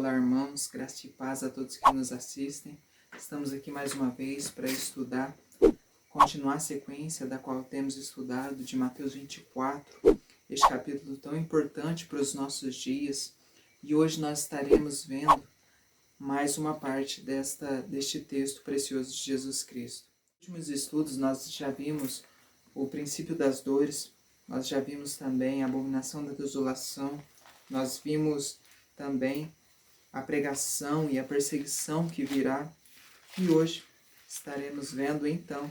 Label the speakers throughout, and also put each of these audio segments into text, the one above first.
Speaker 1: Olá, irmãos, graça e paz a todos que nos assistem. Estamos aqui mais uma vez para estudar, continuar a sequência da qual temos estudado de Mateus 24, este capítulo tão importante para os nossos dias. E hoje nós estaremos vendo mais uma parte deste texto precioso de Jesus Cristo. Nos últimos estudos nós já vimos o princípio das dores, nós já vimos também a abominação da desolação, nós vimos também a pregação e a perseguição que virá. E hoje estaremos vendo então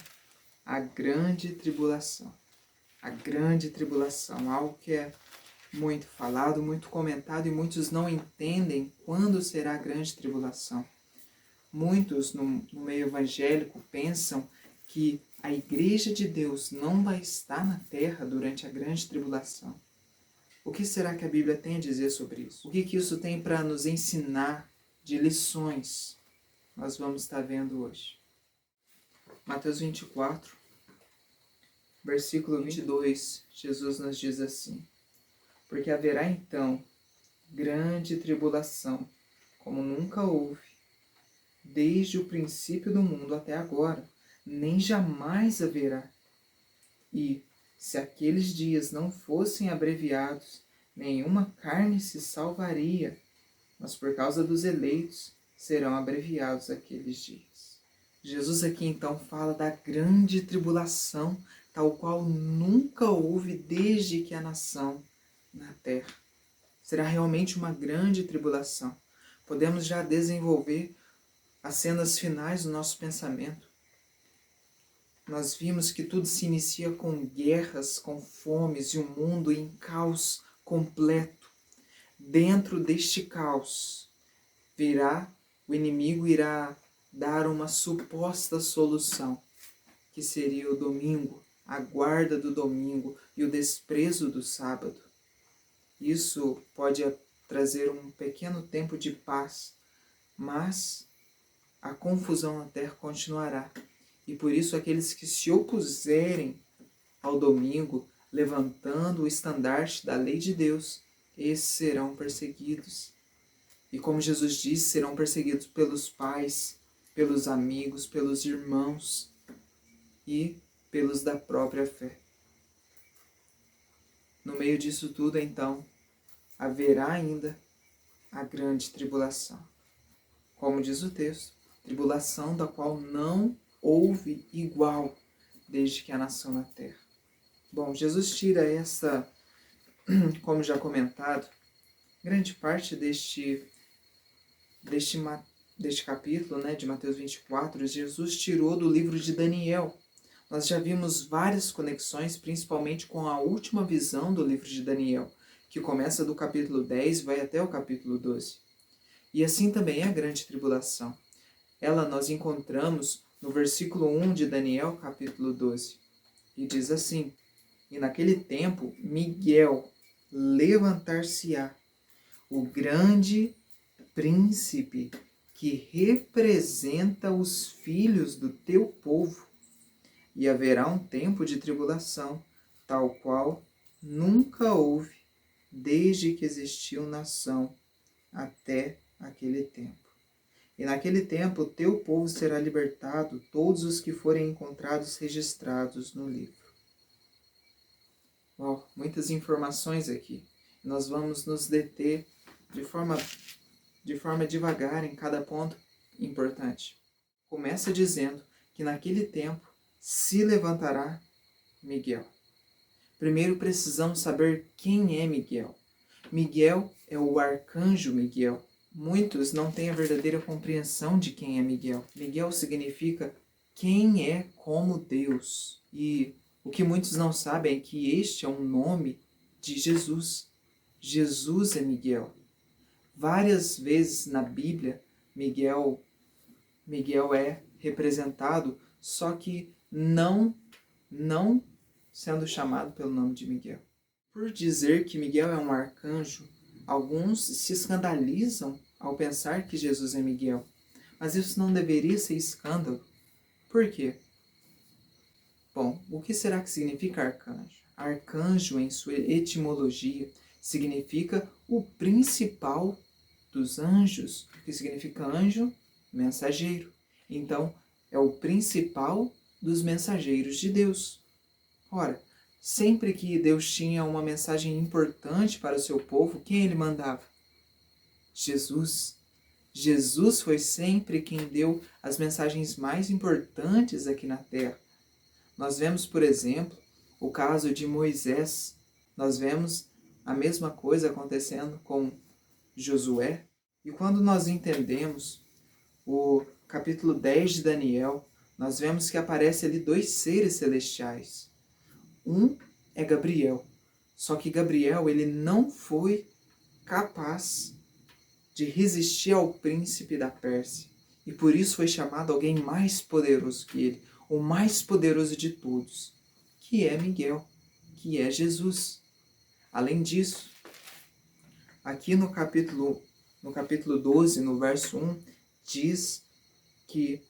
Speaker 1: a grande tribulação. A grande tribulação, algo que é muito falado, muito comentado e muitos não entendem quando será a grande tribulação. Muitos no meio evangélico pensam que a igreja de Deus não vai estar na terra durante a grande tribulação. O que será que a Bíblia tem a dizer sobre isso? O que isso tem para nos ensinar de lições? Nós vamos estar vendo hoje. Mateus 24, versículo 22, Jesus nos diz assim: porque haverá então grande tribulação, como nunca houve, desde o princípio do mundo até agora, nem jamais haverá. E, se aqueles dias não fossem abreviados, nenhuma carne se salvaria, mas por causa dos eleitos serão abreviados aqueles dias. Jesus aqui então fala da grande tribulação, tal qual nunca houve desde que a nação na terra. Será realmente uma grande tribulação. Podemos já desenvolver as cenas finais do nosso pensamento. Nós vimos que tudo se inicia com guerras, com fomes e um mundo em caos completo. Dentro deste caos, o inimigo irá dar uma suposta solução, que seria o domingo, a guarda do domingo e o desprezo do sábado. Isso pode trazer um pequeno tempo de paz, mas a confusão na terra continuará. E por isso aqueles que se opuserem ao domingo, levantando o estandarte da lei de Deus, esses serão perseguidos. E como Jesus disse, serão perseguidos pelos pais, pelos amigos, pelos irmãos e pelos da própria fé. No meio disso tudo, então, haverá ainda a grande tribulação. Como diz o texto, tribulação da qual não houve igual desde que a nação na terra. Bom, Jesus tira como já comentado, grande parte deste capítulo, de Mateus 24, Jesus tirou do livro de Daniel. Nós já vimos várias conexões, principalmente com a última visão do livro de Daniel, que começa do capítulo 10 e vai até o capítulo 12. E assim também é a grande tribulação. Ela nós encontramos no versículo 1 de Daniel, capítulo 12. E diz assim: e naquele tempo Miguel levantar-se-á, o grande príncipe que representa os filhos do teu povo, e haverá um tempo de tribulação, tal qual nunca houve desde que existiu nação até aquele tempo. E naquele tempo o teu povo será libertado, todos os que forem encontrados registrados no livro. Muitas informações aqui. Nós vamos nos deter de forma devagar em cada ponto importante. Começa dizendo que naquele tempo se levantará Miguel. Primeiro precisamos saber quem é Miguel. Miguel é o arcanjo Miguel. Muitos não têm a verdadeira compreensão de quem é Miguel. Miguel significa quem é como Deus. E o que muitos não sabem é que este é um nome de Jesus. Jesus é Miguel. Várias vezes na Bíblia, Miguel é representado, só que não sendo chamado pelo nome de Miguel. Por dizer que Miguel é um arcanjo, alguns se escandalizam ao pensar que Jesus é Miguel. Mas isso não deveria ser escândalo. Por quê? Bom, o que será que significa arcanjo? Arcanjo, em sua etimologia, significa o principal dos anjos, que significa anjo, mensageiro. Então, é o principal dos mensageiros de Deus. Ora, sempre que Deus tinha uma mensagem importante para o seu povo, quem ele mandava? Jesus. Jesus foi sempre quem deu as mensagens mais importantes aqui na Terra. Nós vemos, por exemplo, o caso de Moisés. Nós vemos a mesma coisa acontecendo com Josué. E quando nós entendemos o capítulo 10 de Daniel, nós vemos que aparece ali dois seres celestiais. Um é Gabriel. Só que Gabriel, ele não foi capaz de resistir ao príncipe da Pérsia. E por isso foi chamado alguém mais poderoso que ele, o mais poderoso de todos, que é Miguel, que é Jesus. Além disso, aqui no capítulo 12, no verso 1, diz que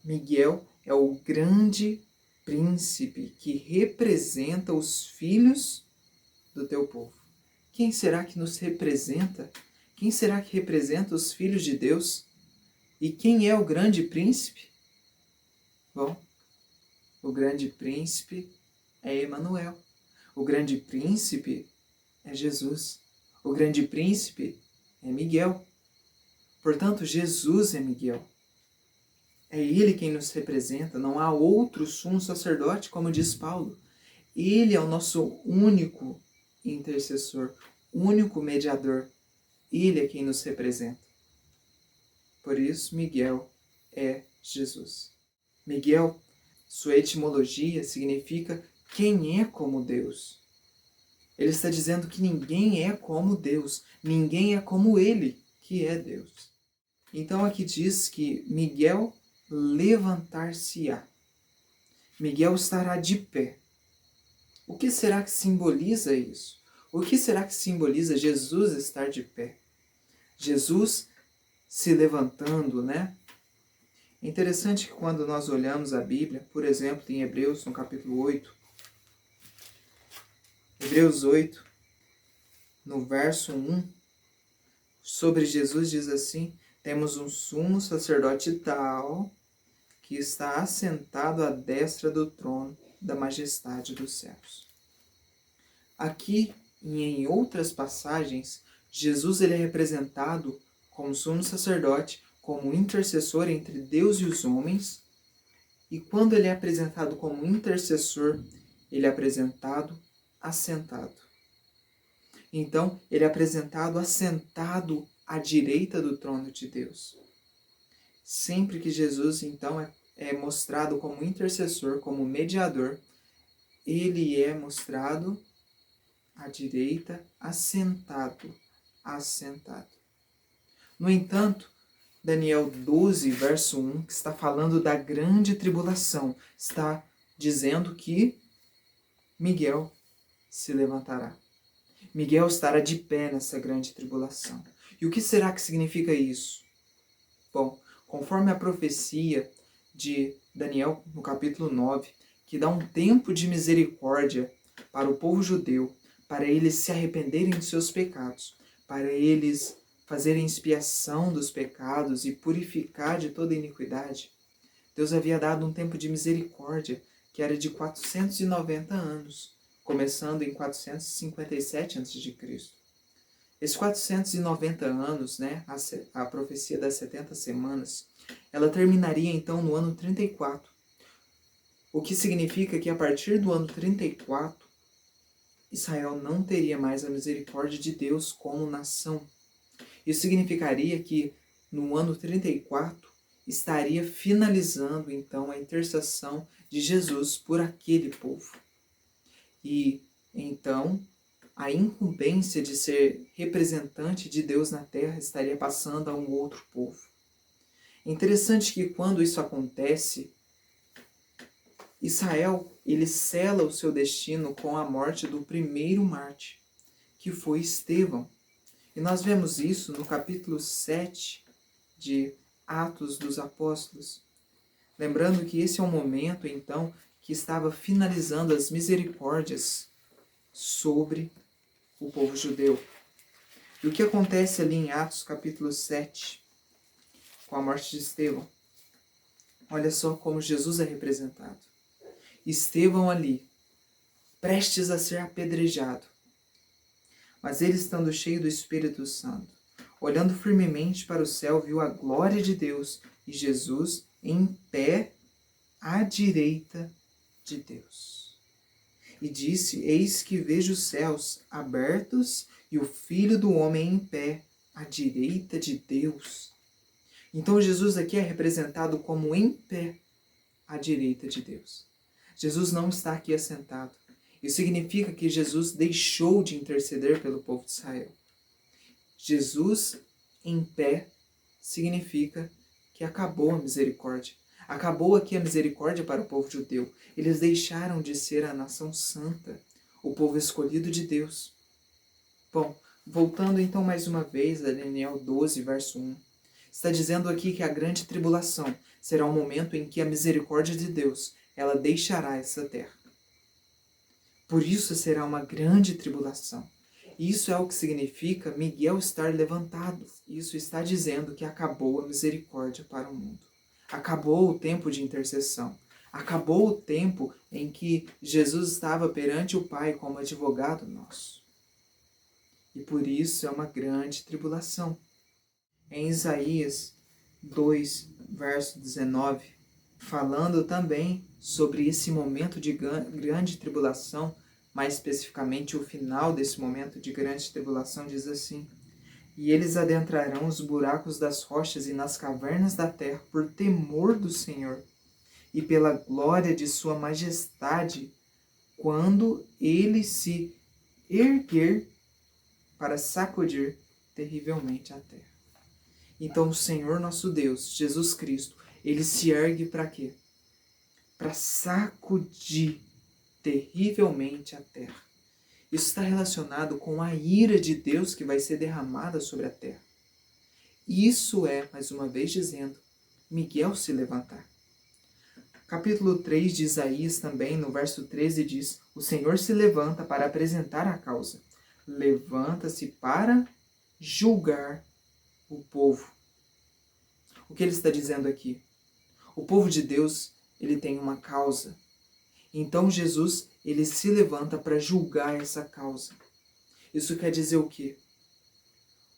Speaker 1: Miguel é o grande príncipe que representa os filhos do teu povo. Quem será que nos representa? Quem será que representa os filhos de Deus? E quem é o grande príncipe? Bom, o grande príncipe é Emanuel. O grande príncipe é Jesus. O grande príncipe é Miguel. Portanto, Jesus é Miguel. É ele quem nos representa. Não há outro sumo sacerdote, como diz Paulo. Ele é o nosso único intercessor, único mediador. Ele é quem nos representa. Por isso, Miguel é Jesus. Miguel, sua etimologia significa quem é como Deus. Ele está dizendo que ninguém é como Deus, ninguém é como ele, que é Deus. Então aqui diz que Miguel levantar-se-á. Miguel estará de pé. O que será que simboliza isso? O que será que simboliza Jesus estar de pé? Jesus se levantando, né? É interessante que quando nós olhamos a Bíblia, por exemplo, em Hebreus, no capítulo 8, Hebreus 8, no verso 1, sobre Jesus diz assim: temos um sumo sacerdote tal que está assentado à destra do trono da majestade dos céus. Aqui e em outras passagens, Jesus ele é representado como sumo sacerdote, como intercessor entre Deus e os homens. E quando ele é apresentado como intercessor, ele é apresentado assentado. Então, ele é apresentado assentado à direita do trono de Deus. Sempre que Jesus, então, é mostrado como intercessor, como mediador, ele é mostrado à direita, assentado. No entanto, Daniel 12, verso 1, que está falando da grande tribulação, está dizendo que Miguel se levantará. Miguel estará de pé nessa grande tribulação. E o que será que significa isso? Bom, conforme a profecia de Daniel, no capítulo 9, que dá um tempo de misericórdia para o povo judeu, para eles se arrependerem de seus pecados, para eles fazerem expiação dos pecados e purificar de toda iniquidade, Deus havia dado um tempo de misericórdia que era de 490 anos, começando em 457 a.C. Esses 490 anos, né, a profecia das 70 semanas, ela terminaria então no ano 34. O que significa que a partir do ano 34, Israel não teria mais a misericórdia de Deus como nação. Isso significaria que no ano 34 estaria finalizando então a intercessão de Jesus por aquele povo. E então a incumbência de ser representante de Deus na terra estaria passando a um outro povo. É interessante que quando isso acontece, Israel ele sela o seu destino com a morte do primeiro mártir, que foi Estevão. E nós vemos isso no capítulo 7 de Atos dos Apóstolos. Lembrando que esse é um momento, então, que estava finalizando as misericórdias sobre o povo judeu. E o que acontece ali em Atos capítulo 7, com a morte de Estevão? Olha só como Jesus é representado. Estevão ali, prestes a ser apedrejado. Mas ele, estando cheio do Espírito Santo, olhando firmemente para o céu, viu a glória de Deus e Jesus em pé à direita de Deus. E disse: Eis que vejo os céus abertos e o Filho do Homem em pé à direita de Deus. Então Jesus aqui é representado como em pé à direita de Deus. Jesus não está aqui assentado. Isso significa que Jesus deixou de interceder pelo povo de Israel. Jesus em pé significa que acabou a misericórdia. Acabou aqui a misericórdia para o povo judeu. Eles deixaram de ser a nação santa, o povo escolhido de Deus. Bom, voltando então mais uma vez a Daniel 12, verso 1. Está dizendo aqui que a grande tribulação será o momento em que a misericórdia de Deus, ela deixará essa terra. Por isso será uma grande tribulação. Isso é o que significa Miguel estar levantado. Isso está dizendo que acabou a misericórdia para o mundo. Acabou o tempo de intercessão. Acabou o tempo em que Jesus estava perante o Pai como advogado nosso. E por isso é uma grande tribulação. Em Isaías 2, verso 19, falando também sobre esse momento de grande tribulação, mais especificamente o final desse momento de grande tribulação, diz assim: E eles adentrarão os buracos das rochas e nas cavernas da terra por temor do Senhor e pela glória de sua majestade, quando ele se erguer para sacudir terrivelmente a terra. Então o Senhor nosso Deus, Jesus Cristo, ele se ergue para quê? Para sacudir terrivelmente a terra. Isso está relacionado com a ira de Deus que vai ser derramada sobre a terra. Isso é, mais uma vez dizendo, Miguel se levantar. Capítulo 3 de Isaías também, no verso 13, diz: O Senhor se levanta para apresentar a causa. Levanta-se para julgar o povo. O que ele está dizendo aqui? O povo de Deus, ele tem uma causa. Então Jesus, ele se levanta para julgar essa causa. Isso quer dizer o quê?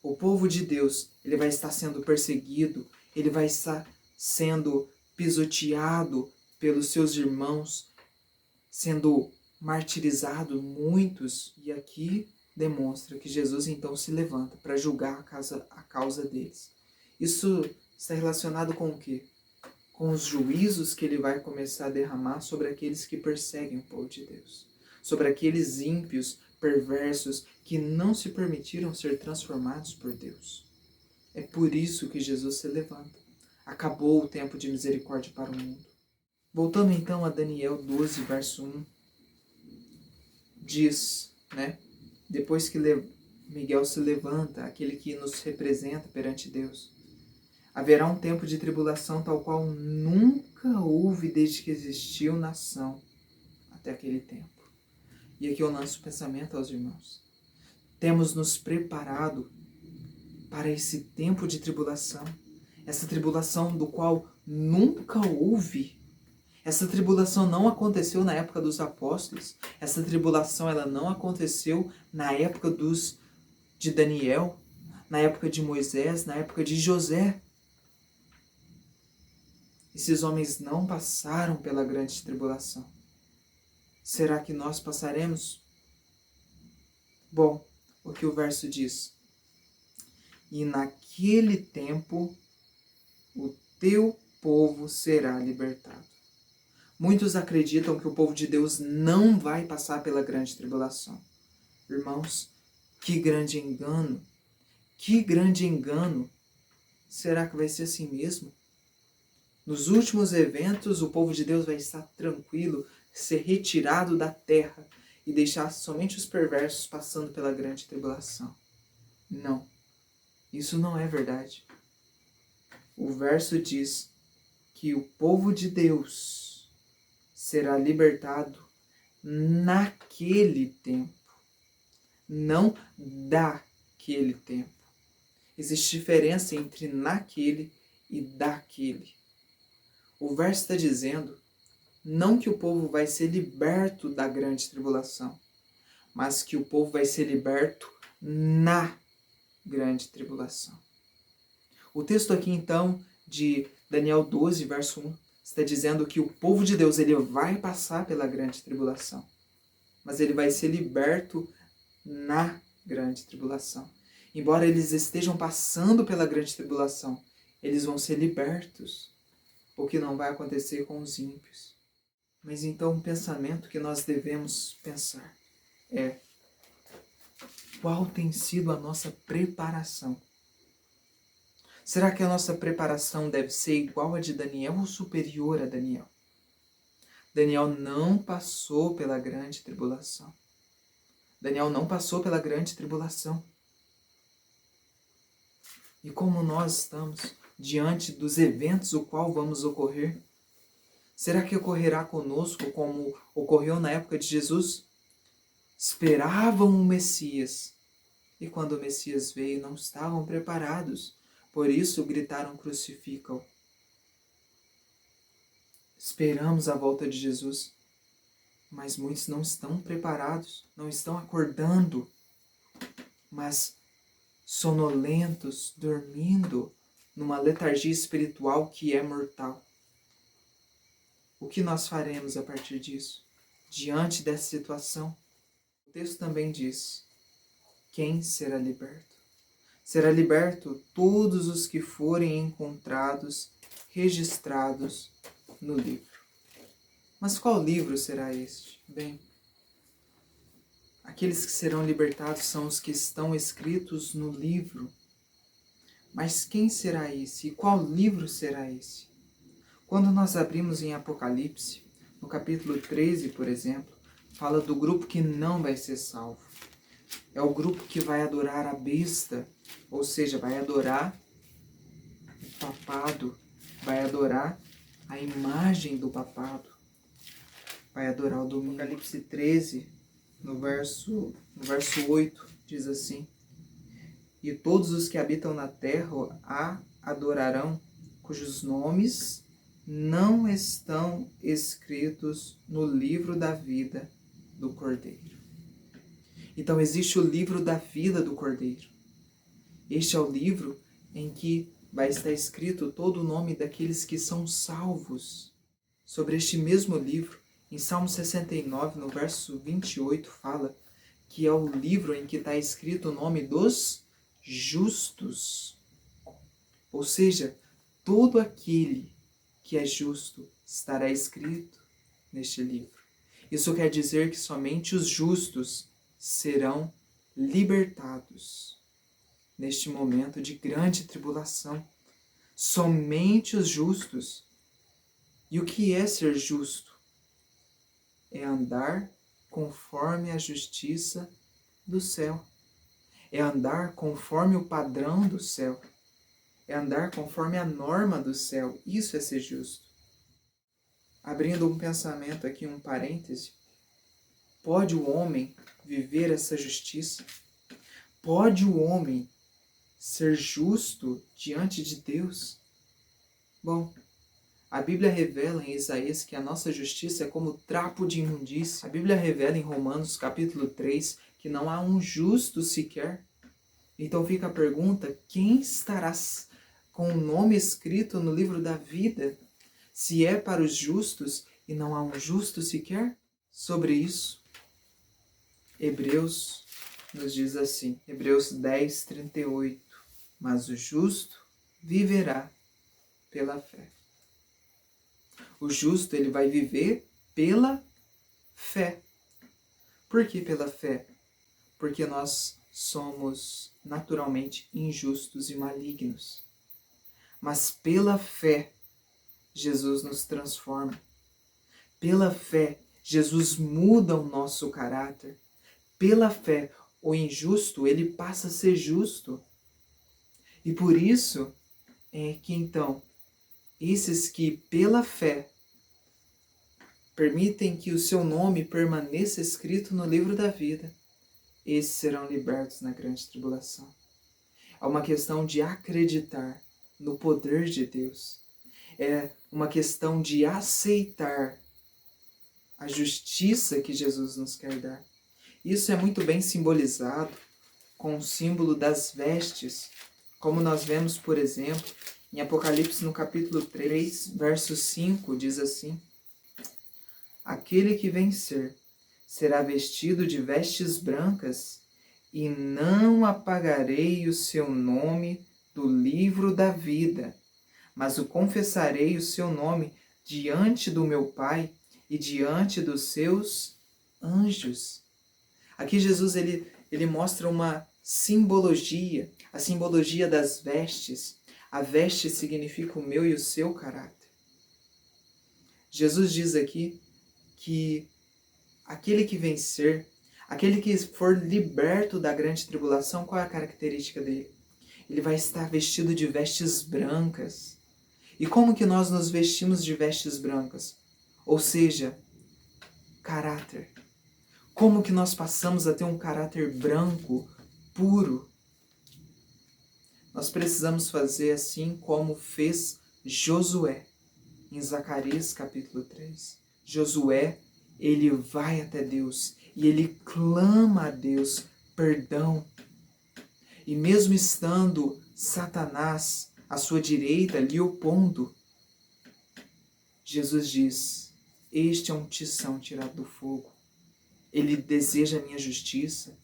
Speaker 1: O povo de Deus, ele vai estar sendo perseguido, ele vai estar sendo pisoteado pelos seus irmãos, sendo martirizado muitos, e aqui demonstra que Jesus então se levanta para julgar a causa deles. Isso está relacionado com o quê? Com os juízos que ele vai começar a derramar sobre aqueles que perseguem o povo de Deus, sobre aqueles ímpios, perversos, que não se permitiram ser transformados por Deus. É por isso que Jesus se levanta. Acabou o tempo de misericórdia para o mundo. Voltando então a Daniel 12, verso 1, diz, depois que Miguel se levanta, aquele que nos representa perante Deus, haverá um tempo de tribulação tal qual nunca houve desde que existiu nação até aquele tempo. E aqui eu lanço o pensamento aos irmãos. Temos nos preparado para esse tempo de tribulação, essa tribulação do qual nunca houve. Essa tribulação não aconteceu na época dos apóstolos, essa tribulação ela não aconteceu na época de Daniel, na época de Moisés, na época de José. Esses homens não passaram pela grande tribulação. Será que nós passaremos? Bom, o que o verso diz? E naquele tempo o teu povo será libertado. Muitos acreditam que o povo de Deus não vai passar pela grande tribulação. Irmãos, que grande engano! Que grande engano! Será que vai ser assim mesmo? Nos últimos eventos, o povo de Deus vai estar tranquilo, ser retirado da terra e deixar somente os perversos passando pela grande tribulação. Não, isso não é verdade. O verso diz que o povo de Deus será libertado naquele tempo, não naquele tempo. Existe diferença entre naquele e daquele. O verso está dizendo não que o povo vai ser liberto da grande tribulação, mas que o povo vai ser liberto na grande tribulação. O texto aqui, então, de Daniel 12, verso 1, está dizendo que o povo de Deus ele vai passar pela grande tribulação, mas ele vai ser liberto na grande tribulação. Embora eles estejam passando pela grande tribulação, eles vão ser libertos, o que não vai acontecer com os ímpios. Mas então o pensamento que nós devemos pensar é: qual tem sido a nossa preparação? Será que a nossa preparação deve ser igual a de Daniel ou superior a Daniel? Daniel não passou pela grande tribulação. Daniel não passou pela grande tribulação. E como nós estamos diante dos eventos o qual vamos ocorrer? Será que ocorrerá conosco como ocorreu na época de Jesus? Esperavam o Messias, e quando o Messias veio não estavam preparados, por isso gritaram: crucifica-o. Esperamos a volta de Jesus, mas muitos não estão preparados, não estão acordando, mas sonolentos, dormindo numa letargia espiritual que é mortal. O que nós faremos a partir disso? Diante dessa situação? O texto também diz: quem será liberto? Será liberto todos os que forem encontrados, registrados no livro. Mas qual livro será este? Bem, aqueles que serão libertados são os que estão escritos no livro. Mas quem será esse? E qual livro será esse? Quando nós abrimos em Apocalipse, no capítulo 13, por exemplo, fala do grupo que não vai ser salvo. É o grupo que vai adorar a besta, ou seja, vai adorar o papado, vai adorar a imagem do papado, vai adorar o domingo. Apocalipse 13, no verso 8, diz assim: e todos os que habitam na terra a adorarão, cujos nomes não estão escritos no livro da vida do Cordeiro. Então existe o livro da vida do Cordeiro. Este é o livro em que vai estar escrito todo o nome daqueles que são salvos. Sobre este mesmo livro, em Salmo 69, no verso 28, fala que é o livro em que está escrito o nome dos justos. Ou seja, todo aquele que é justo estará escrito neste livro. Isso quer dizer que somente os justos serão libertados neste momento de grande tribulação. Somente os justos. E o que é ser justo? É andar conforme a justiça do céu. É andar conforme o padrão do céu. É andar conforme a norma do céu. Isso é ser justo. Abrindo um pensamento aqui, um parêntese. Pode o homem viver essa justiça? Pode o homem ser justo diante de Deus? Bom, a Bíblia revela em Isaías que a nossa justiça é como trapo de imundícia. A Bíblia revela em Romanos capítulo 3 que não há um justo sequer. Então fica a pergunta: quem estará com o nome escrito no livro da vida, se é para os justos e não há um justo sequer? Sobre isso, Hebreus nos diz assim, Hebreus 10, 38, mas o justo viverá pela fé. O justo, ele vai viver pela fé. Por que pela fé? Porque nós somos naturalmente injustos e malignos. Mas pela fé, Jesus nos transforma. Pela fé, Jesus muda o nosso caráter. Pela fé, o injusto, ele passa a ser justo. E por isso é que então, esses que pela fé permitem que o seu nome permaneça escrito no livro da vida, esses serão libertos na grande tribulação. É uma questão de acreditar no poder de Deus. É uma questão de aceitar a justiça que Jesus nos quer dar. Isso é muito bem simbolizado com o símbolo das vestes, como nós vemos, por exemplo, em Apocalipse no capítulo 3, verso 5, diz assim: aquele que vencer será vestido de vestes brancas, e não apagarei o seu nome do livro da vida, mas o confessarei o seu nome diante do meu Pai e diante dos seus anjos. Aqui Jesus ele mostra uma simbologia, a simbologia das vestes. A veste significa o meu e o seu caráter. Jesus diz aqui que aquele que vencer, aquele que for liberto da grande tribulação, qual é a característica dele? Ele vai estar vestido de vestes brancas. E como que nós nos vestimos de vestes brancas? Ou seja, caráter. Como que nós passamos a ter um caráter branco, puro? Nós precisamos fazer assim como fez Josué, em Zacarias capítulo 3. Josué, ele vai até Deus e ele clama a Deus perdão. E mesmo estando Satanás à sua direita, lhe opondo, Jesus diz: este é um tição tirado do fogo. Ele deseja a minha justiça.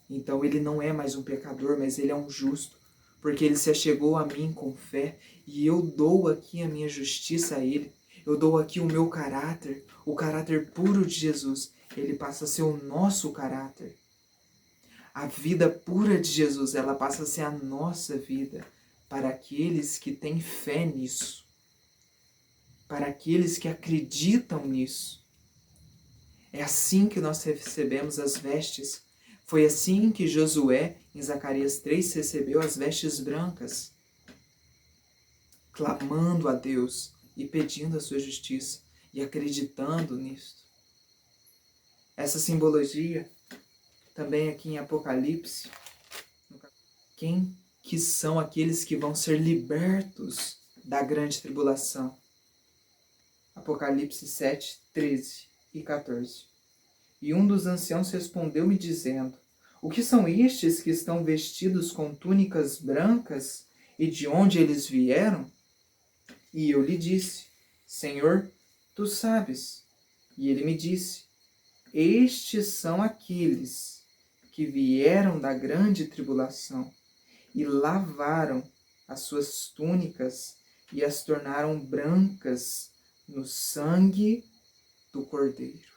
Speaker 1: Então ele não é mais um pecador, mas ele é um justo, porque ele se achegou a mim com fé, e eu dou aqui a minha justiça a ele. Eu dou aqui o meu caráter, o caráter puro de Jesus. Ele passa a ser o nosso caráter. A vida pura de Jesus, ela passa a ser a nossa vida, para aqueles que têm fé nisso, para aqueles que acreditam nisso. É assim que nós recebemos as vestes. Foi assim que Josué, em Zacarias 3, recebeu as vestes brancas, clamando a Deus e pedindo a sua justiça e acreditando nisso. Essa simbologia, também aqui em Apocalipse, quem que são aqueles que vão ser libertos da grande tribulação? Apocalipse 7, 13 e 14. E um dos anciãos respondeu-me dizendo: o que são estes que estão vestidos com túnicas brancas, e de onde eles vieram? E eu lhe disse: Senhor, tu sabes. E ele me disse: estes são aqueles que vieram da grande tribulação e lavaram as suas túnicas e as tornaram brancas no sangue do Cordeiro.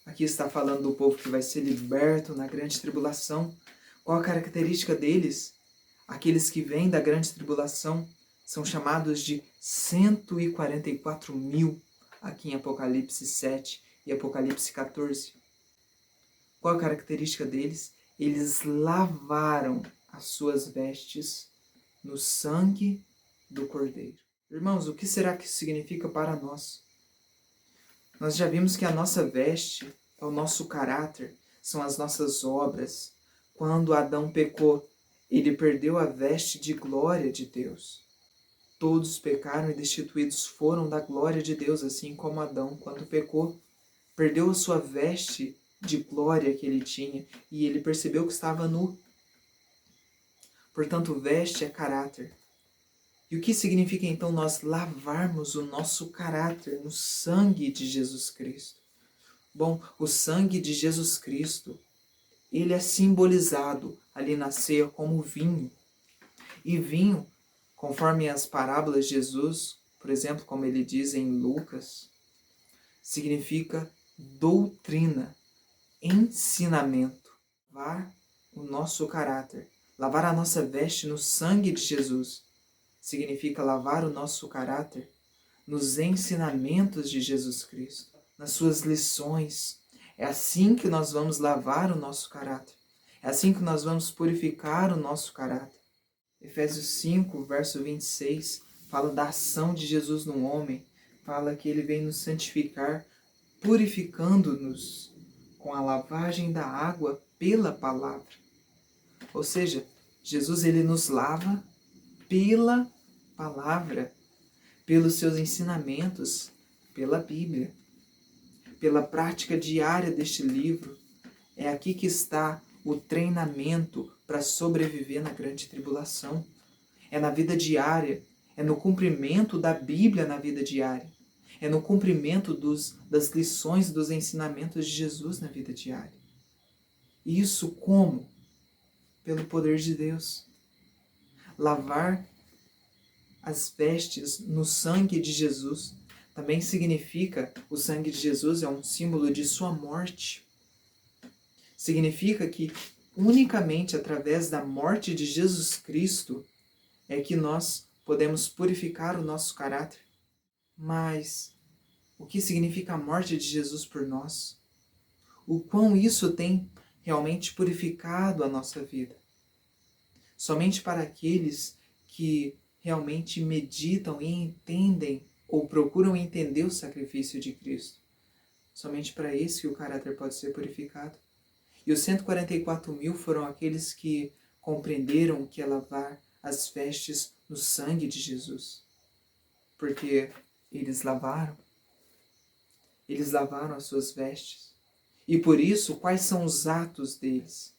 Speaker 1: Aqui está falando do povo que vai ser liberto na grande tribulação. Qual a característica deles? Aqueles que vêm da grande tribulação são chamados de 144 mil, aqui em Apocalipse 7 e Apocalipse 14. Qual a característica deles? Eles lavaram as suas vestes no sangue do Cordeiro. Irmãos, o que será que isso significa para nós? Nós já vimos que a nossa veste é o nosso caráter, são as nossas obras. Quando Adão pecou, ele perdeu a veste de glória de Deus. Todos pecaram e destituídos foram da glória de Deus, assim como Adão, quando pecou, perdeu a sua veste de glória que ele tinha e ele percebeu que estava nu. Portanto, veste é caráter. E o que significa então nós lavarmos o nosso caráter no sangue de Jesus Cristo? Bom, o sangue de Jesus Cristo, ele é simbolizado ali na ceia como vinho. E vinho, conforme as parábolas de Jesus, por exemplo, como ele diz em Lucas, significa doutrina, ensinamento. Lavar o nosso caráter, lavar a nossa veste no sangue de Jesus, significa lavar o nosso caráter nos ensinamentos de Jesus Cristo, nas suas lições. É assim que nós vamos lavar o nosso caráter. É assim que nós vamos purificar o nosso caráter. Efésios 5, verso 26, fala da ação de Jesus no homem. Fala que ele vem nos santificar purificando-nos com a lavagem da água pela palavra. Ou seja, Jesus ele nos lava pela palavra, pelos seus ensinamentos, pela Bíblia, pela prática diária deste livro. É aqui que está o treinamento para sobreviver na grande tribulação. É na vida diária, é no cumprimento da Bíblia na vida diária. É no cumprimento das lições, dos ensinamentos de Jesus na vida diária. Isso como? Pelo poder de Deus. Lavar as vestes no sangue de Jesus também significa, o sangue de Jesus é um símbolo de sua morte. Significa que unicamente através da morte de Jesus Cristo é que nós podemos purificar o nosso caráter. Mas o que significa a morte de Jesus por nós? O quão isso tem realmente purificado a nossa vida? Somente para aqueles que realmente meditam e entendem ou procuram entender o sacrifício de Cristo. Somente para esse que o caráter pode ser purificado. E os 144.000 foram aqueles que compreenderam o que é lavar as vestes no sangue de Jesus. Porque eles lavaram as suas vestes. E por isso, quais são os atos deles?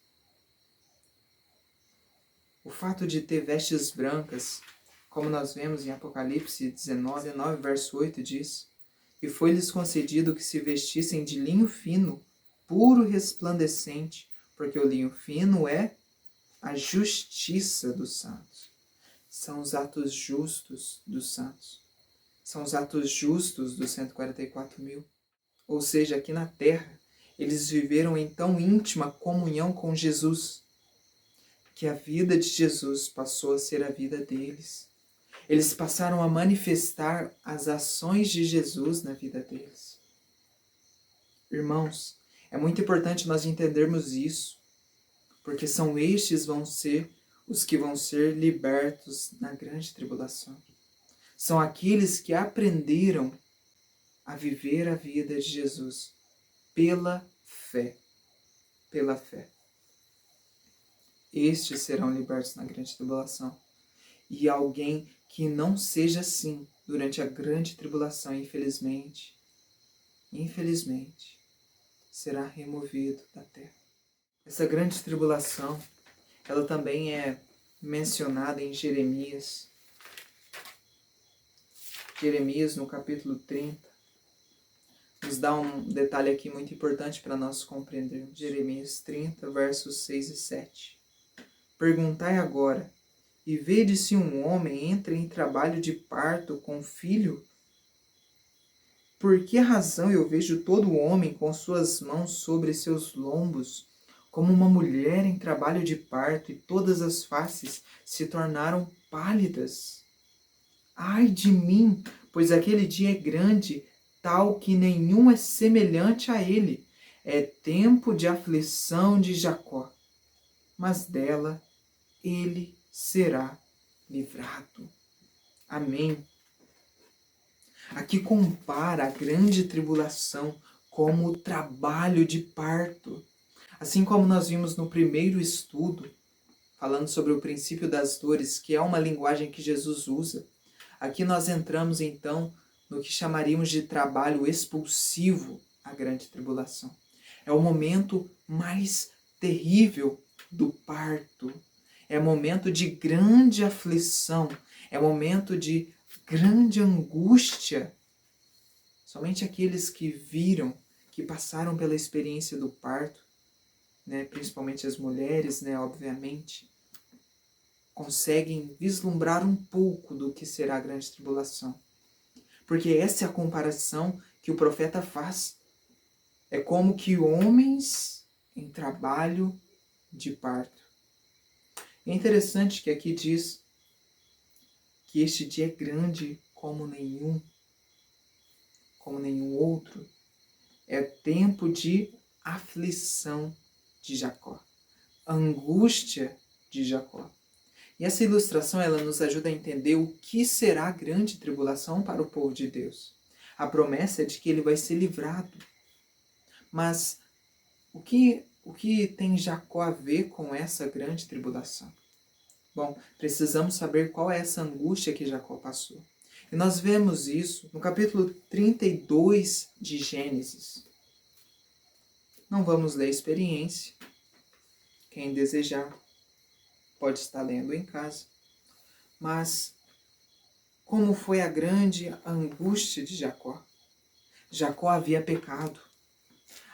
Speaker 1: O fato de ter vestes brancas, como nós vemos em Apocalipse 19, verso 8, diz: E foi-lhes concedido que se vestissem de linho fino, puro e resplandecente, porque o linho fino é a justiça dos santos. São os atos justos dos santos. São os atos justos dos 144.000. Ou seja, aqui na terra, eles viveram em tão íntima comunhão com Jesus, que a vida de Jesus passou a ser a vida deles. Eles passaram a manifestar as ações de Jesus na vida deles. Irmãos, é muito importante nós entendermos isso, porque são estes vão ser os que vão ser libertos na grande tribulação. São aqueles que aprenderam a viver a vida de Jesus pela fé. Pela fé. Estes serão libertos na grande tribulação. E alguém que não seja assim durante a grande tribulação, infelizmente, será removido da terra. Essa grande tribulação, ela também é mencionada em Jeremias. Jeremias, no capítulo 30, nos dá um detalhe aqui muito importante para nós compreendermos. Jeremias 30, versos 6 e 7. Perguntai agora, e vede se um homem entra em trabalho de parto com filho? Por que razão eu vejo todo homem com suas mãos sobre seus lombos, como uma mulher em trabalho de parto, e todas as faces se tornaram pálidas? Ai de mim, pois aquele dia é grande, tal que nenhum é semelhante a ele. É tempo de aflição de Jacó, mas dela ele será livrado. Amém. Aqui compara a grande tribulação como o trabalho de parto. Assim como nós vimos no primeiro estudo, falando sobre o princípio das dores, que é uma linguagem que Jesus usa, aqui nós entramos então no que chamaríamos de trabalho expulsivo, a grande tribulação. É o momento mais terrível do parto. É momento de grande aflição. É momento de grande angústia. Somente aqueles que viram, que passaram pela experiência do parto, principalmente as mulheres, obviamente, conseguem vislumbrar um pouco do que será a grande tribulação. Porque essa é a comparação que o profeta faz. É como que homens em trabalho de parto. É interessante que aqui diz que este dia é grande como nenhum outro. É tempo de aflição de Jacó, angústia de Jacó. E essa ilustração ela nos ajuda a entender o que será a grande tribulação para o povo de Deus. A promessa é de que ele vai ser livrado. Mas o que tem Jacó a ver com essa grande tribulação? Bom, precisamos saber qual é essa angústia que Jacó passou. E nós vemos isso no capítulo 32 de Gênesis. Não vamos ler a experiência. Quem desejar pode estar lendo em casa. Mas como foi a grande angústia de Jacó? Jacó havia pecado.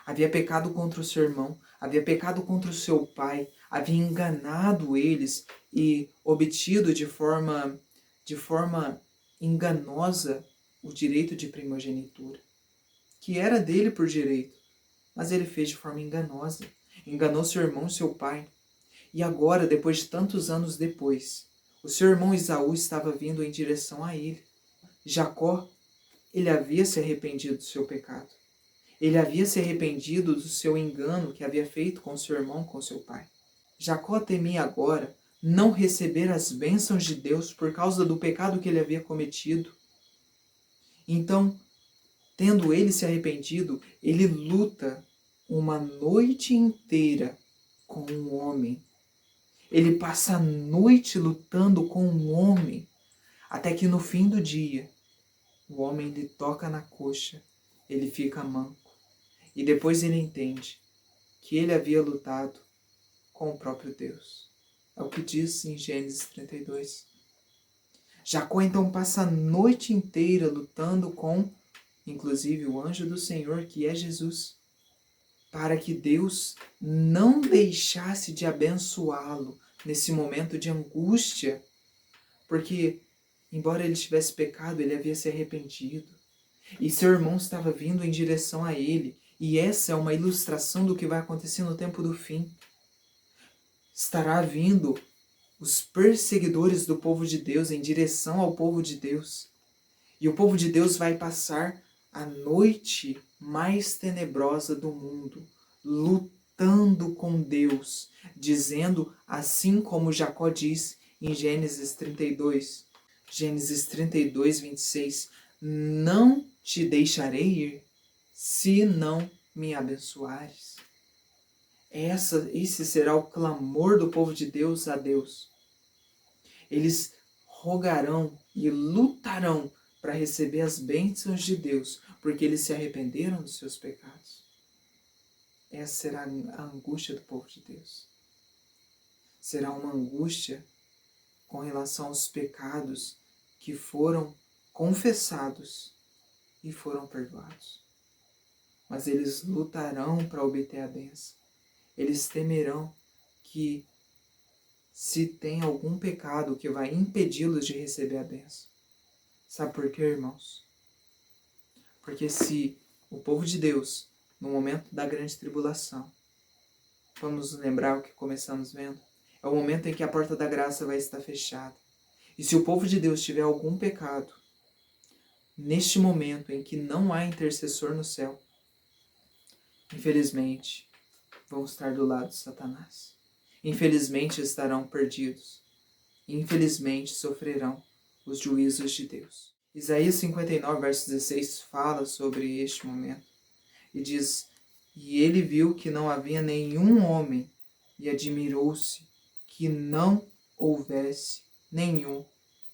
Speaker 1: Havia pecado contra o seu irmão, havia pecado contra o seu pai, havia enganado eles e obtido de forma enganosa o direito de primogenitura, que era dele por direito, mas ele fez de forma enganosa. Enganou seu irmão e seu pai. E agora, depois de tantos anos depois, o seu irmão Esaú estava vindo em direção a ele. Jacó, ele havia se arrependido do seu pecado. Ele havia se arrependido do seu engano que havia feito com seu irmão, com seu pai. Jacó temia agora não receber as bênçãos de Deus por causa do pecado que ele havia cometido. Então, tendo ele se arrependido, ele luta uma noite inteira com um homem. Ele passa a noite lutando com um homem, até que no fim do dia, o homem lhe toca na coxa, ele fica manco. E depois ele entende que ele havia lutado com o próprio Deus. É o que diz em Gênesis 32. Jacó então passa a noite inteira lutando com, inclusive, o anjo do Senhor, que é Jesus, para que Deus não deixasse de abençoá-lo nesse momento de angústia, porque, embora ele tivesse pecado, ele havia se arrependido. E seu irmão estava vindo em direção a ele. E essa é uma ilustração do que vai acontecer no tempo do fim. Estará vindo os perseguidores do povo de Deus em direção ao povo de Deus. E o povo de Deus vai passar a noite mais tenebrosa do mundo, lutando com Deus, dizendo, assim como Jacó diz em Gênesis 32, Gênesis 32, 26, não te deixarei ir, se não me abençoares. Esse será o clamor do povo de Deus a Deus. Eles rogarão e lutarão para receber as bênçãos de Deus, porque eles se arrependeram dos seus pecados. Essa será a angústia do povo de Deus. Será uma angústia com relação aos pecados que foram confessados e foram perdoados. Mas eles lutarão para obter a bênção. Eles temerão que se tem algum pecado que vai impedi-los de receber a bênção. Sabe por quê, irmãos? Porque se o povo de Deus, no momento da grande tribulação, vamos nos lembrar o que começamos vendo, é o momento em que a porta da graça vai estar fechada. E se o povo de Deus tiver algum pecado, neste momento em que não há intercessor no céu, infelizmente, vão estar do lado de Satanás. Infelizmente estarão perdidos. Infelizmente sofrerão os juízos de Deus. Isaías 59, verso 16 fala sobre este momento. E diz, e ele viu que não havia nenhum homem e admirou-se que não houvesse nenhum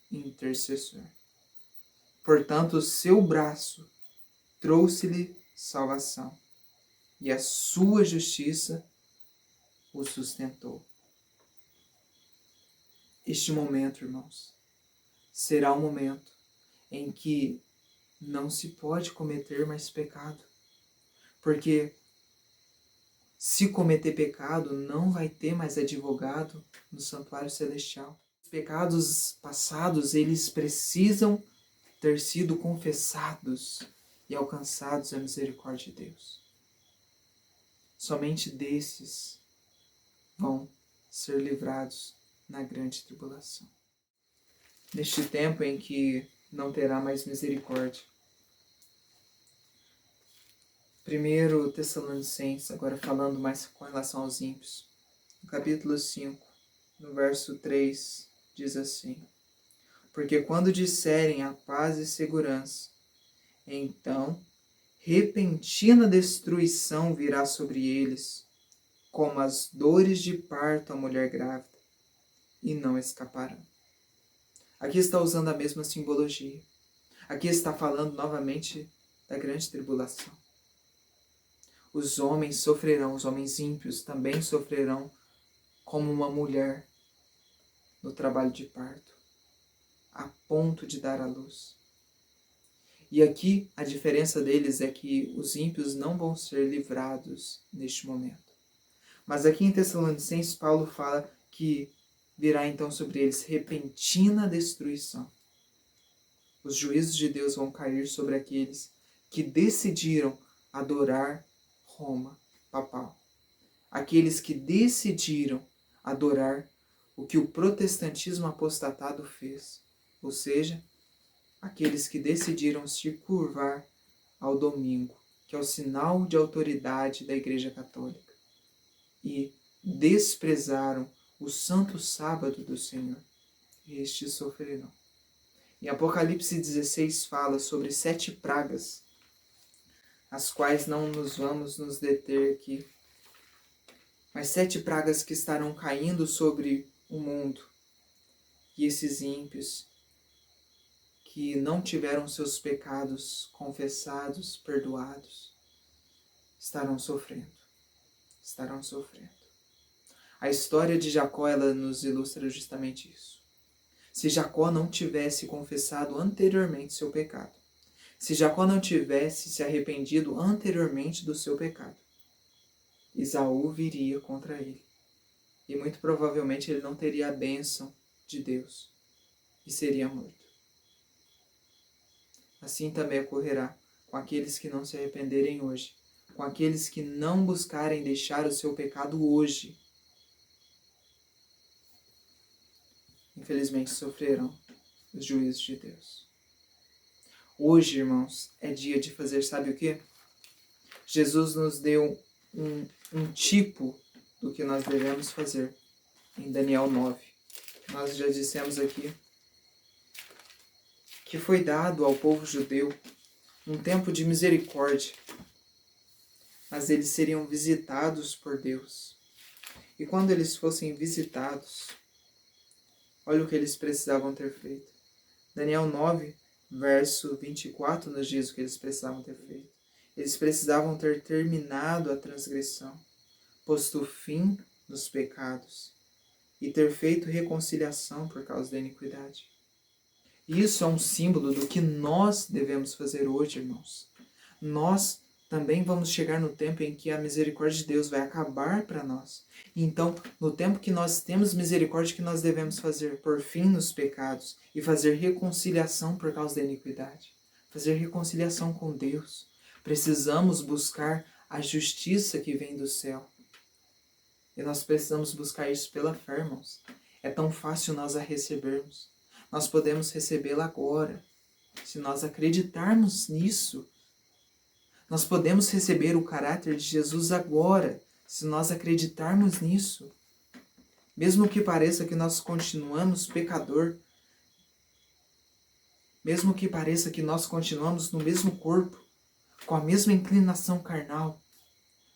Speaker 1: intercessor. Portanto, o seu braço trouxe-lhe salvação e a sua justiça o sustentou. Este momento, irmãos, será o momento em que não se pode cometer mais pecado. Porque se cometer pecado, não vai ter mais advogado no santuário celestial. Os pecados passados, eles precisam ter sido confessados e alcançados a misericórdia de Deus. Somente desses vão ser livrados na grande tribulação. Neste tempo em que não terá mais misericórdia. 1 Tessalonicenses, agora falando mais com relação aos ímpios. No capítulo 5, no verso 3, diz assim: porque quando disserem a paz e segurança, então repentina destruição virá sobre eles, como as dores de parto à mulher grávida, e não escaparão. Aqui está usando a mesma simbologia. Aqui está falando novamente da grande tribulação. Os homens sofrerão, os homens ímpios também sofrerão como uma mulher no trabalho de parto, a ponto de dar à luz. E aqui a diferença deles é que os ímpios não vão ser livrados neste momento. Mas aqui em Tessalonicenses, Paulo fala que virá então sobre eles repentina destruição. Os juízos de Deus vão cair sobre aqueles que decidiram adorar Roma papal. Aqueles que decidiram adorar o que o protestantismo apostatado fez. Ou seja, aqueles que decidiram se curvar ao domingo, que é o sinal de autoridade da Igreja Católica, e desprezaram o santo sábado do Senhor. Estes sofrerão. Em Apocalipse 16 fala sobre 7 pragas, as quais não nos vamos nos deter aqui, mas 7 pragas que estarão caindo sobre o mundo. E esses ímpios que não tiveram seus pecados confessados, perdoados, estarão sofrendo. Estarão sofrendo. A história de Jacó, ela nos ilustra justamente isso. Se Jacó não tivesse confessado anteriormente seu pecado, se Jacó não tivesse se arrependido anteriormente do seu pecado, Esaú viria contra ele. E muito provavelmente ele não teria a bênção de Deus e seria morto. Assim também ocorrerá com aqueles que não se arrependerem hoje, com aqueles que não buscarem deixar o seu pecado hoje. Infelizmente sofrerão os juízos de Deus. Hoje, irmãos, é dia de fazer, sabe o quê? Jesus nos deu um tipo do que nós devemos fazer em Daniel 9. Nós já dissemos aqui que foi dado ao povo judeu um tempo de misericórdia, mas eles seriam visitados por Deus. E quando eles fossem visitados, olha o que eles precisavam ter feito. Daniel 9, verso 24 nos diz o que eles precisavam ter feito. Eles precisavam ter terminado a transgressão, posto fim nos pecados e ter feito reconciliação por causa da iniquidade. Isso é um símbolo do que nós devemos fazer hoje, irmãos. Nós também vamos chegar no tempo em que a misericórdia de Deus vai acabar para nós. Então, no tempo que nós temos misericórdia, o que nós devemos fazer? Pôr fim nos pecados e fazer reconciliação por causa da iniquidade. Fazer reconciliação com Deus. Precisamos buscar a justiça que vem do céu. E nós precisamos buscar isso pela fé, irmãos. É tão fácil nós a recebermos. Nós podemos recebê-la agora, se nós acreditarmos nisso. Nós podemos receber o caráter de Jesus agora, se nós acreditarmos nisso. Mesmo que pareça que nós continuamos pecador, mesmo que pareça que nós continuamos no mesmo corpo, com a mesma inclinação carnal,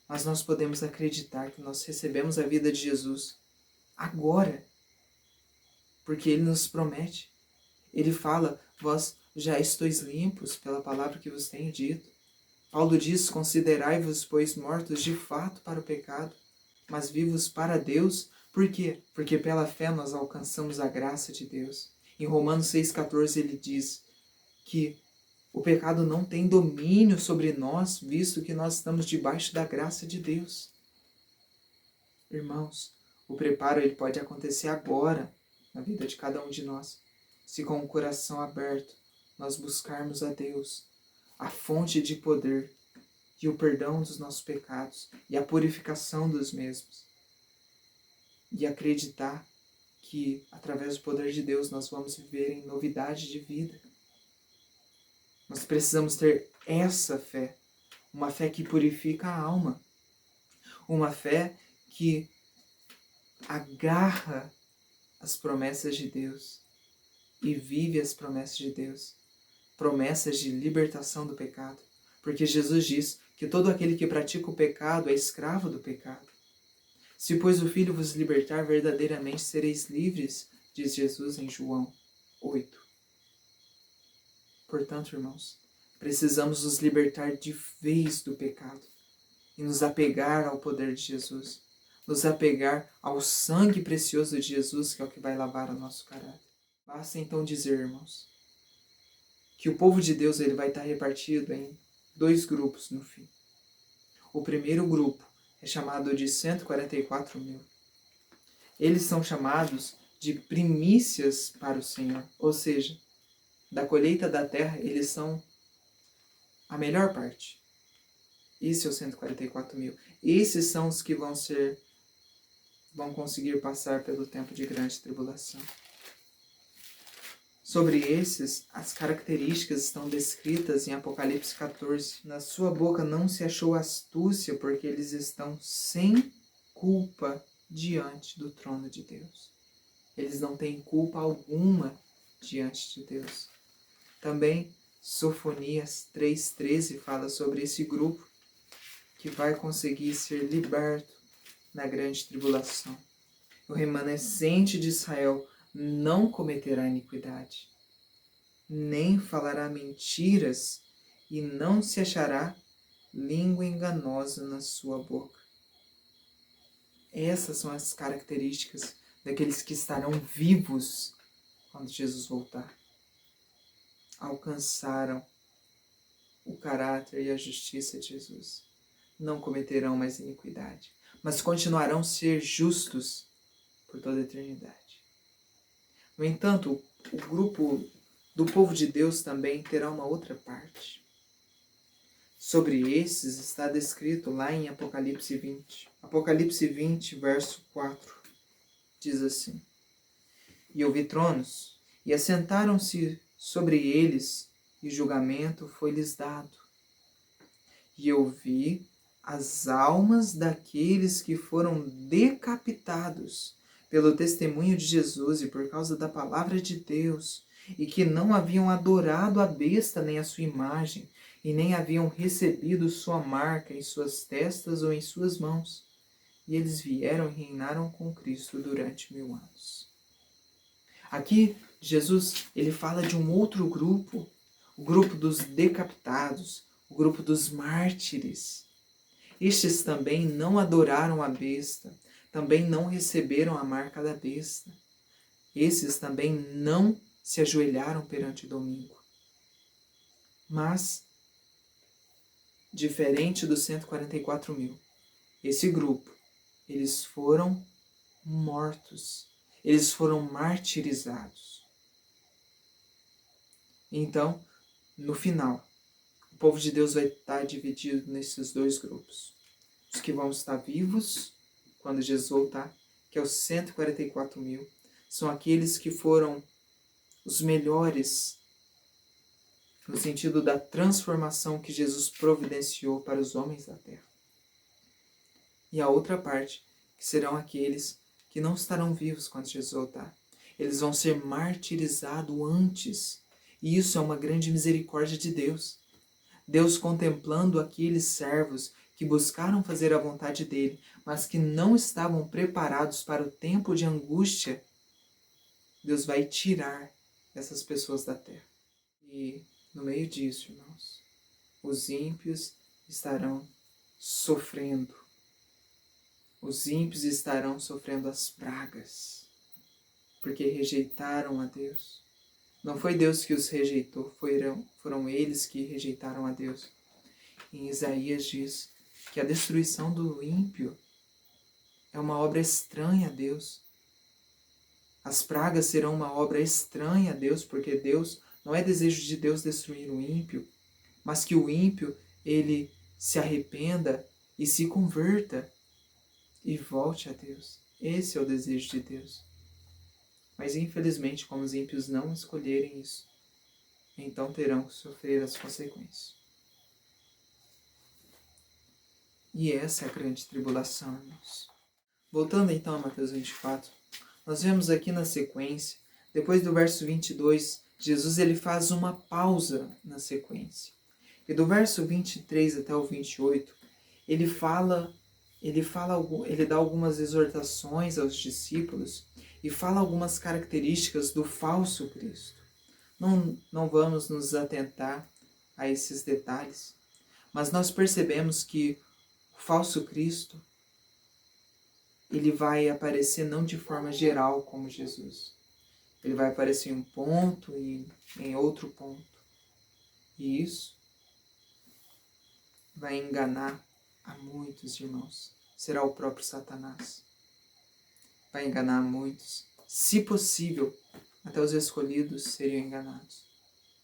Speaker 1: mas nós podemos acreditar que nós recebemos a vida de Jesus agora. Porque Ele nos promete. Ele fala, vós já estáis limpos pela palavra que vos tenho dito. Paulo diz, considerai-vos, pois, mortos de fato para o pecado, mas vivos para Deus. Por quê? Porque pela fé nós alcançamos a graça de Deus. Em Romanos 6,14 ele diz que o pecado não tem domínio sobre nós, visto que nós estamos debaixo da graça de Deus. Irmãos, o preparo ele pode acontecer agora, na vida de cada um de nós, se com o coração aberto nós buscarmos a Deus, a fonte de poder e o perdão dos nossos pecados e a purificação dos mesmos. E acreditar que através do poder de Deus nós vamos viver em novidade de vida. Nós precisamos ter essa fé, uma fé que purifica a alma, uma fé que agarra as promessas de Deus e vive as promessas de Deus. Promessas de libertação do pecado, Porque Jesus diz que todo aquele que pratica o pecado é escravo do pecado. Se, pois, o Filho vos libertar, verdadeiramente sereis livres, diz Jesus em João 8. Portanto, irmãos, precisamos nos libertar de vez do pecado e nos apegar ao poder de Jesus, nos apegar ao sangue precioso de Jesus, que é o que vai lavar o nosso caráter. Basta então dizer, irmãos, que o povo de Deus ele vai estar repartido em 2 grupos no fim. O primeiro grupo é chamado de 144 mil. Eles são chamados de primícias para o Senhor, ou seja, da colheita da terra eles são a melhor parte. Esse é o 144 mil. Esses são os que vão conseguir passar pelo tempo de grande tribulação. Sobre esses, as características estão descritas em Apocalipse 14. Na sua boca não se achou astúcia, porque eles estão sem culpa diante do trono de Deus. Eles não têm culpa alguma diante de Deus. Também Sofonias 3,13 fala sobre esse grupo que vai conseguir ser liberto na grande tribulação. O remanescente de Israel não cometerá iniquidade, nem falará mentiras, e não se achará língua enganosa na sua boca. Essas são as características daqueles que estarão vivos quando Jesus voltar. Alcançaram o caráter e a justiça de Jesus. Não cometerão mais iniquidade, mas continuarão a ser justos por toda a eternidade. No entanto, o grupo do povo de Deus também terá uma outra parte. Sobre esses está descrito lá em Apocalipse 20. Apocalipse 20, verso 4, diz assim: E eu vi tronos, e assentaram-se sobre eles, e julgamento foi-lhes dado. E eu vi as almas daqueles que foram decapitados pelo testemunho de Jesus e por causa da palavra de Deus, e que não haviam adorado a besta nem a sua imagem, e nem haviam recebido sua marca em suas testas ou em suas mãos. E eles vieram e reinaram com Cristo durante 1000 anos. Aqui, Jesus ele fala de um outro grupo, o grupo dos decapitados, o grupo dos mártires. Estes também não adoraram a besta, também não receberam a marca da besta. Esses também não se ajoelharam perante o domingo. Mas, diferente dos 144 mil, esse grupo, eles foram mortos, eles foram martirizados. Então, no final, o povo de Deus vai estar dividido nesses 2 grupos. Os que vão estar vivos quando Jesus voltar, que é os 144 mil, são aqueles que foram os melhores no sentido da transformação que Jesus providenciou para os homens da terra. E a outra parte, que serão aqueles que não estarão vivos quando Jesus voltar. Eles vão ser martirizados antes. E isso é uma grande misericórdia de Deus. Deus contemplando aqueles servos que buscaram fazer a vontade dele, mas que não estavam preparados para o tempo de angústia, Deus vai tirar essas pessoas da terra. E no meio disso, irmãos, os ímpios estarão sofrendo. Os ímpios estarão sofrendo as pragas, porque rejeitaram a Deus. Não foi Deus que os rejeitou, foram eles que rejeitaram a Deus. Em Isaías diz que a destruição do ímpio é uma obra estranha a Deus. As pragas serão uma obra estranha a Deus, porque Deus não é desejo de Deus destruir o ímpio, mas que o ímpio ele se arrependa e se converta e volte a Deus. Esse é o desejo de Deus. Mas infelizmente, como os ímpios não escolherem isso, então terão que sofrer as consequências. E essa é a grande tribulação, irmãos. Voltando então a Mateus 24, nós vemos aqui na sequência, depois do verso 22, Jesus ele faz uma pausa na sequência. E do verso 23 até o 28, ele dá algumas exortações aos discípulos e fala algumas características do falso Cristo. Não vamos nos atentar a esses detalhes, mas nós percebemos que o falso Cristo, ele vai aparecer não de forma geral como Jesus. Ele vai aparecer em um ponto e em outro ponto. E isso vai enganar a muitos irmãos. Será o próprio Satanás. Vai enganar a muitos. Se possível, até os escolhidos seriam enganados.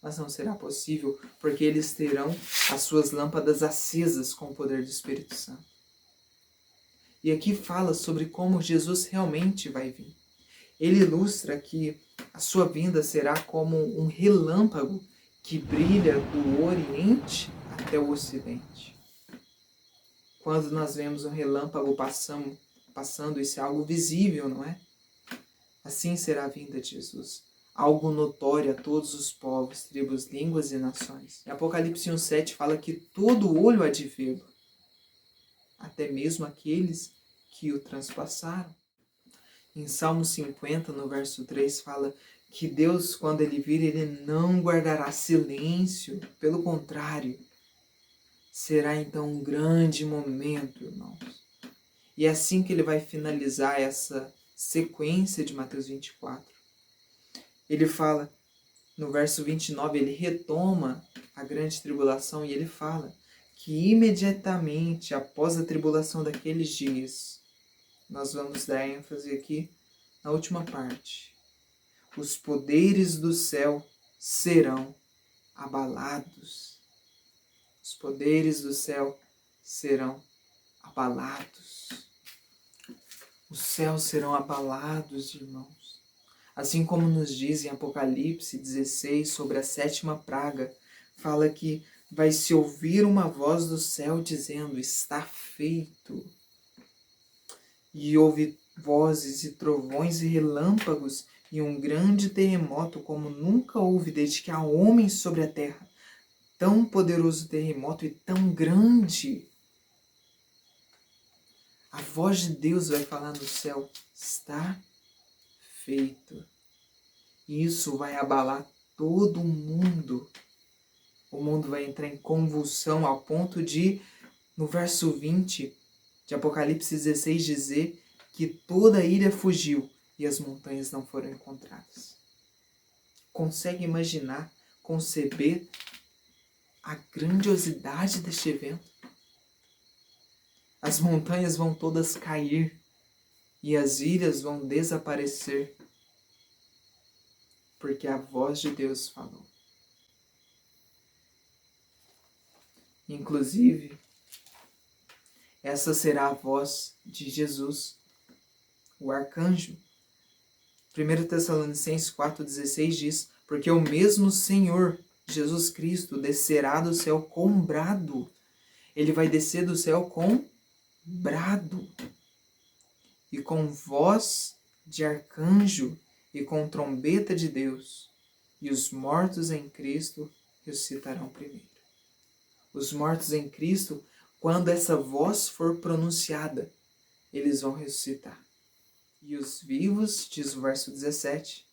Speaker 1: Mas não será possível, porque eles terão as suas lâmpadas acesas com o poder do Espírito Santo. E aqui fala sobre como Jesus realmente vai vir. Ele ilustra que a sua vinda será como um relâmpago que brilha do Oriente até o Ocidente. Quando nós vemos um relâmpago passando, isso é algo visível, não é? Assim será a vinda de Jesus. Algo notório a todos os povos, tribos, línguas e nações. Em Apocalipse 1,7 fala que todo olho há de vê-lo, até mesmo aqueles que o transpassaram. Em Salmo 50, no verso 3, fala que Deus, quando Ele vir, Ele não guardará silêncio. Pelo contrário, será então um grande momento, irmãos. E é assim que Ele vai finalizar essa sequência de Mateus 24. Ele fala, no verso 29, Ele retoma a grande tribulação e Ele fala que imediatamente após a tribulação daqueles dias, nós vamos dar ênfase aqui na última parte. Os poderes do céu serão abalados. Os poderes do céu serão abalados. Os céus serão abalados, irmãos. Assim como nos diz em Apocalipse 16 sobre a 7ª praga, fala que vai se ouvir uma voz do céu dizendo, está feito. E houve vozes e trovões e relâmpagos e um grande terremoto como nunca houve desde que há homens sobre a terra. Tão poderoso terremoto e tão grande. A voz de Deus vai falar no céu, está feito. E isso vai abalar todo mundo. O mundo vai entrar em convulsão ao ponto de, no verso 20 de Apocalipse 16, dizer que toda a ilha fugiu e as montanhas não foram encontradas. Consegue imaginar, conceber a grandiosidade deste evento? As montanhas vão todas cair e as ilhas vão desaparecer, porque a voz de Deus falou. Inclusive, essa será a voz de Jesus, o arcanjo. 1 Tessalonicenses 4,16 diz, porque o mesmo Senhor, Jesus Cristo, descerá do céu com brado. Ele vai descer do céu com brado e com voz de arcanjo e com trombeta de Deus, e os mortos em Cristo ressuscitarão primeiro. Os mortos em Cristo, quando essa voz for pronunciada, eles vão ressuscitar. E os vivos, diz o verso 17,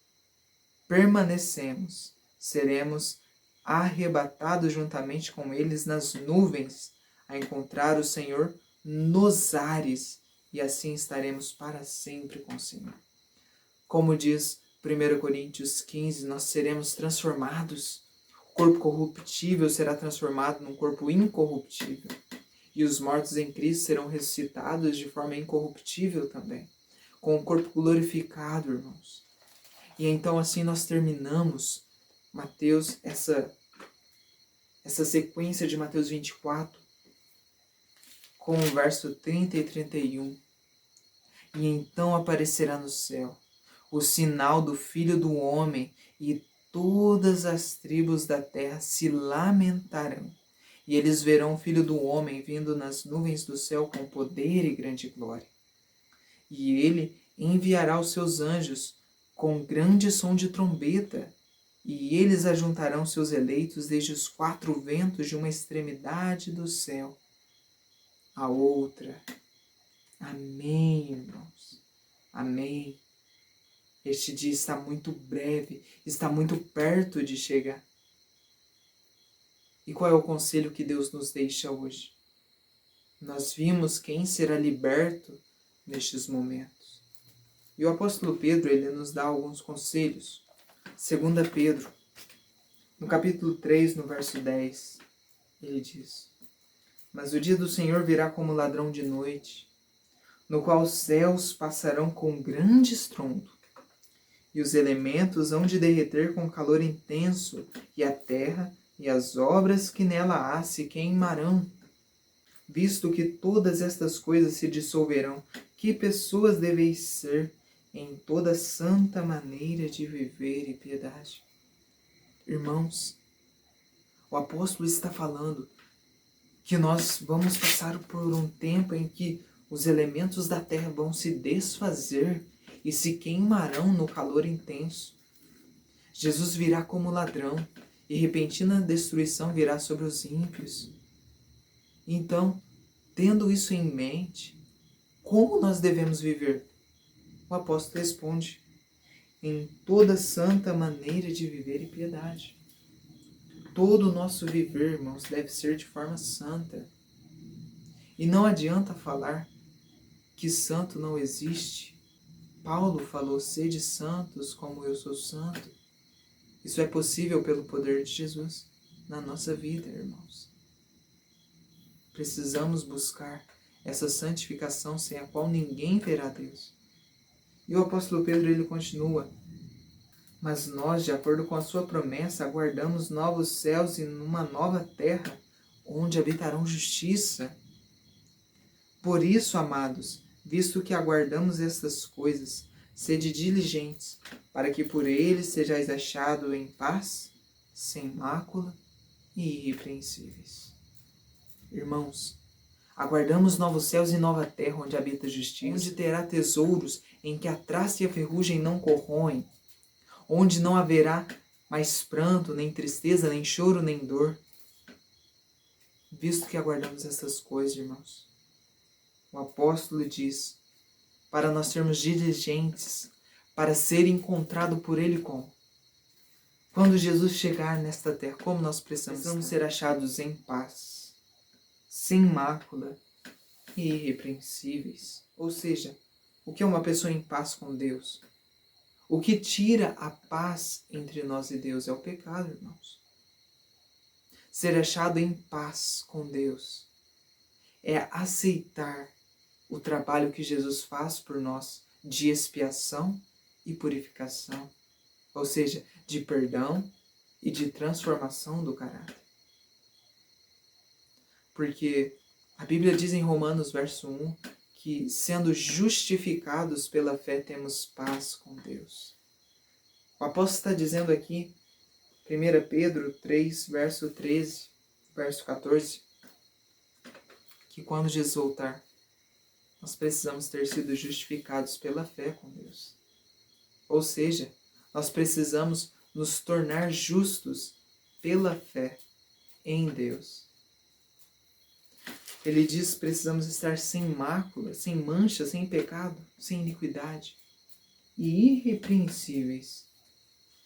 Speaker 1: permanecemos, seremos arrebatados juntamente com eles nas nuvens, a encontrar o Senhor nos ares, e assim estaremos para sempre com o Senhor. Como diz 1 Coríntios 15, nós seremos transformados. O corpo corruptível será transformado num corpo incorruptível. E os mortos em Cristo serão ressuscitados de forma incorruptível também, com o corpo glorificado, irmãos. E então assim nós terminamos Mateus, essa sequência de Mateus 24, com o verso 30 e 31. E então aparecerá no céu o sinal do Filho do Homem, e todas as tribos da terra se lamentarão. E eles verão o Filho do Homem vindo nas nuvens do céu com poder e grande glória. E ele enviará os seus anjos com grande som de trombeta, e eles ajuntarão seus eleitos desde os quatro ventos de uma extremidade do céu à outra. Amém, irmãos. Amém. Este dia está muito breve, está muito perto de chegar. E qual é o conselho que Deus nos deixa hoje? Nós vimos quem será liberto nestes momentos. E o apóstolo Pedro, ele nos dá alguns conselhos. 2 Pedro, no capítulo 3, no verso 10, ele diz: Mas o dia do Senhor virá como ladrão de noite, no qual os céus passarão com grande estrondo, e os elementos hão de derreter com calor intenso, e a terra e as obras que nela há se queimarão. Visto que todas estas coisas se dissolverão, que pessoas deveis ser em toda santa maneira de viver e piedade? Irmãos, o apóstolo está falando que nós vamos passar por um tempo em que os elementos da terra vão se desfazer e se queimarão no calor intenso. Jesus virá como ladrão e repentina destruição virá sobre os ímpios. Então, tendo isso em mente, como nós devemos viver? O apóstolo responde: em toda santa maneira de viver e piedade. Todo o nosso viver, irmãos, deve ser de forma santa. E não adianta falar que santo não existe. Paulo falou: sede santos como eu sou santo. Isso é possível pelo poder de Jesus na nossa vida, irmãos. Precisamos buscar essa santificação sem a qual ninguém verá Deus. E o apóstolo Pedro, ele continua: mas nós, de acordo com a sua promessa, aguardamos novos céus e uma nova terra, onde habitarão justiça. Por isso, amados, visto que aguardamos estas coisas, sede diligentes, para que por eles sejais achados em paz, sem mácula e irrepreensíveis. Irmãos, aguardamos novos céus e nova terra, onde habita justiça, onde terá tesouros em que a traça e a ferrugem não corroem, onde não haverá mais pranto, nem tristeza, nem choro, nem dor. Visto que aguardamos essas coisas, irmãos, o apóstolo diz, para nós sermos diligentes, para ser encontrado por Ele como? Quando Jesus chegar nesta terra, como nós precisamos ser achados em paz, sem mácula e irrepreensíveis. Ou seja, o que é uma pessoa em paz com Deus? O que tira a paz entre nós e Deus é o pecado, irmãos. Ser achado em paz com Deus é aceitar o trabalho que Jesus faz por nós de expiação e purificação, ou seja, de perdão e de transformação do caráter. Porque a Bíblia diz em Romanos, verso 1, que sendo justificados pela fé temos paz com Deus. O apóstolo está dizendo aqui, 1 Pedro 3, verso 13, verso 14, que quando Jesus voltar, nós precisamos ter sido justificados pela fé com Deus. Ou seja, nós precisamos nos tornar justos pela fé em Deus. Ele diz que precisamos estar sem mácula, sem mancha, sem pecado, sem iniquidade e irrepreensíveis,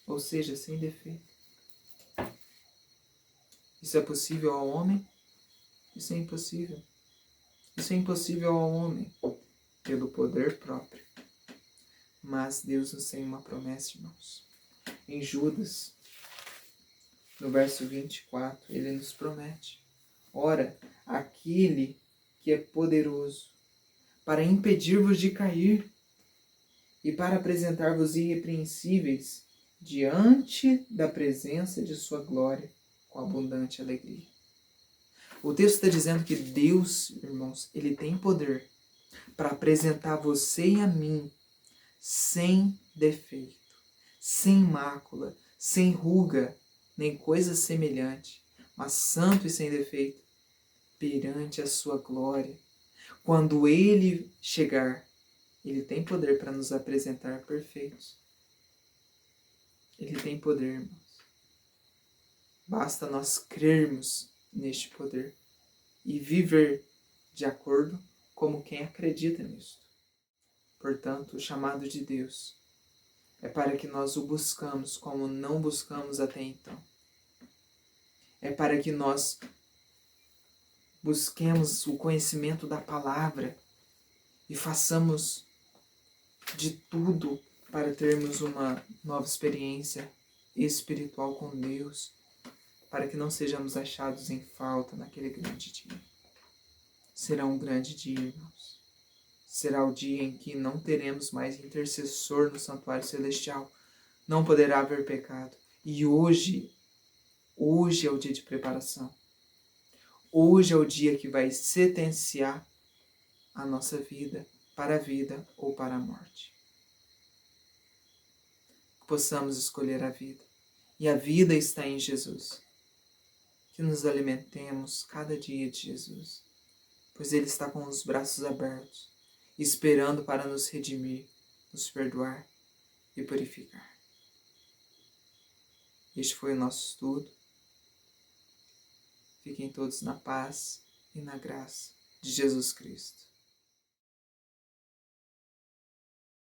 Speaker 1: ou seja, sem defeito. Isso é possível ao homem? Isso é impossível. Isso é impossível ao homem, pelo poder próprio. Mas Deus nos tem uma promessa, irmãos. Em Judas, no verso 24, ele nos promete: ora, aquele que é poderoso para impedir-vos de cair e para apresentar-vos irrepreensíveis diante da presença de sua glória com abundante alegria. O texto está dizendo que Deus, irmãos, ele tem poder para apresentar você e a mim sem defeito, sem mácula, sem ruga, nem coisa semelhante, mas santo e sem defeito, perante a sua glória. Quando ele chegar, ele tem poder para nos apresentar perfeitos. Ele tem poder, irmãos. Basta nós crermos neste poder e viver de acordo como quem acredita nisto. Portanto, o chamado de Deus é para que nós o buscamos como não buscamos até então. É para que nós busquemos o conhecimento da palavra e façamos de tudo para termos uma nova experiência espiritual com Deus, para que não sejamos achados em falta naquele grande dia. Será um grande dia, irmãos. Será o dia em que não teremos mais intercessor no santuário celestial. Não poderá haver pecado. E hoje é o dia de preparação. Hoje é o dia que vai sentenciar a nossa vida para a vida ou para a morte. Possamos escolher a vida. E a vida está em Jesus. Que nos alimentemos cada dia de Jesus, pois Ele está com os braços abertos, esperando para nos redimir, nos perdoar e purificar. Este foi o nosso estudo. Fiquem todos na paz e na graça de Jesus Cristo.